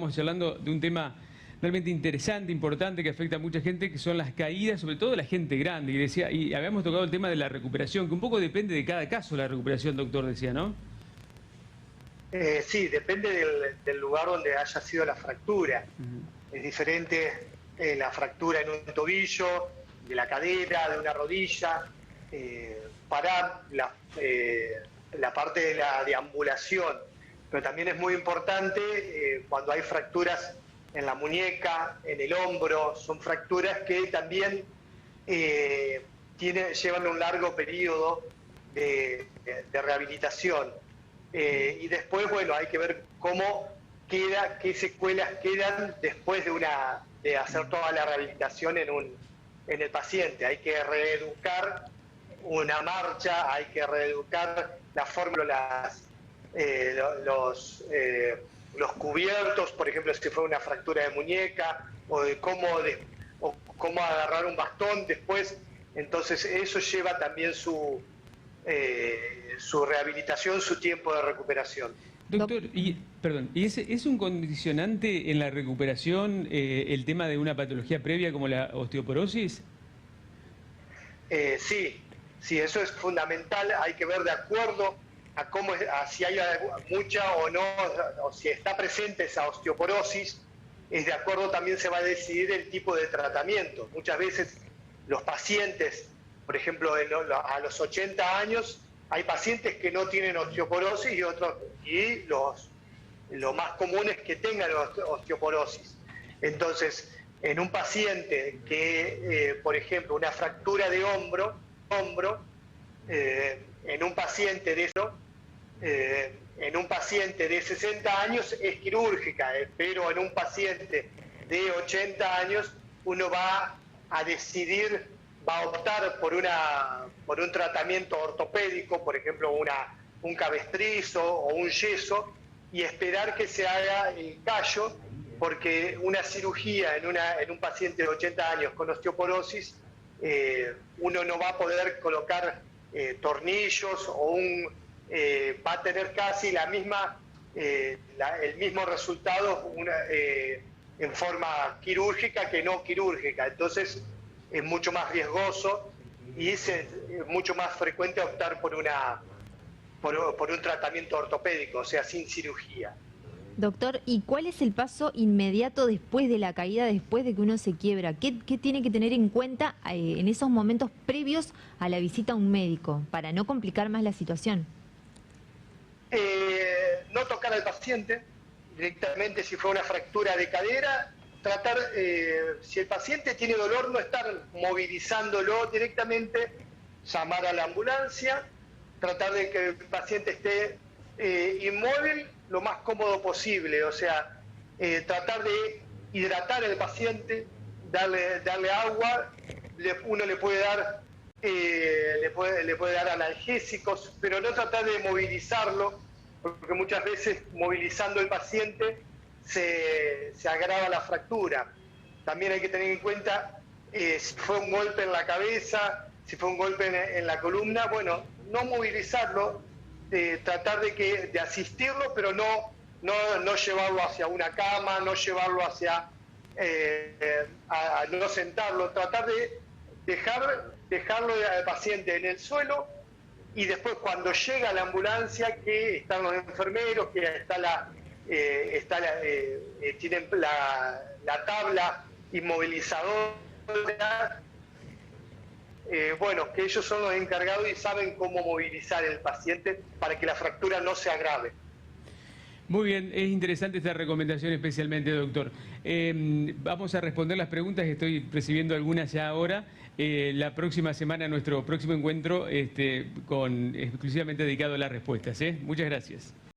estábamos charlando de un tema realmente interesante, importante, que afecta a mucha gente, que son las caídas, sobre todo la gente grande. Y habíamos tocado el tema de la recuperación, que un poco depende de cada caso la recuperación, doctor, decía, ¿no? Sí, depende del lugar donde haya sido la fractura. Es diferente la fractura en un tobillo, de la cadera, de una rodilla, para la parte de la deambulación. Pero también es muy importante cuando hay fracturas en la muñeca, en el hombro, son fracturas que también llevan un largo periodo de rehabilitación. Y después, bueno, hay que ver cómo queda, qué secuelas quedan después de hacer toda la rehabilitación en el paciente. Hay que reeducar una marcha, hay que reeducar la forma, los cubiertos, por ejemplo, si fue una fractura de muñeca, o de cómo agarrar un bastón después. Entonces eso lleva también su rehabilitación, su tiempo de recuperación. Doctor, ¿y es un condicionante en la recuperación el tema de una patología previa como la osteoporosis? Sí, eso es fundamental. Hay que ver de acuerdo a si hay mucha o no, o si está presente esa osteoporosis, de acuerdo también se va a decidir el tipo de tratamiento. Muchas veces los pacientes, por ejemplo, a los 80 años, hay pacientes que no tienen osteoporosis y lo más común es que tengan osteoporosis. Entonces, en un paciente que, por ejemplo, una fractura de hombro, en un paciente de 60 años es quirúrgica, pero en un paciente de 80 años uno va a optar por un tratamiento ortopédico, por ejemplo un cabestrizo o un yeso, y esperar que se haga el callo, porque una cirugía en un paciente de 80 años con osteoporosis, uno no va a poder colocar tornillos va a tener casi el mismo resultado en forma quirúrgica que no quirúrgica. Entonces es mucho más riesgoso y es mucho más frecuente optar por un tratamiento ortopédico, o sea, sin cirugía. Doctor, ¿y cuál es el paso inmediato después de la caída, después de que uno se quiebra? ¿Qué tiene que tener en cuenta en esos momentos previos a la visita a un médico para no complicar más la situación? No tocar al paciente directamente. Si fue una fractura de cadera, tratar, si el paciente tiene dolor, no estar movilizándolo directamente, llamar a la ambulancia, tratar de que el paciente esté inmóvil lo más cómodo posible, o sea, tratar de hidratar al paciente, darle agua. Uno le puede dar analgésicos, pero no tratar de movilizarlo, porque muchas veces movilizando al paciente se agrava la fractura. También hay que tener en cuenta si fue un golpe en la cabeza, si fue un golpe en la columna, bueno, no movilizarlo, tratar de asistirlo, pero no llevarlo hacia una cama, no llevarlo no sentarlo, tratar de dejarlo al paciente en el suelo, y después cuando llega la ambulancia, que están los enfermeros, que tienen la tabla inmovilizadora, bueno, que ellos son los encargados y saben cómo movilizar el paciente para que la fractura no se agrave. Muy bien, es interesante esta recomendación especialmente, doctor. Vamos a responder las preguntas, estoy recibiendo algunas ya ahora. La próxima semana, nuestro próximo encuentro exclusivamente dedicado a las respuestas. Muchas gracias.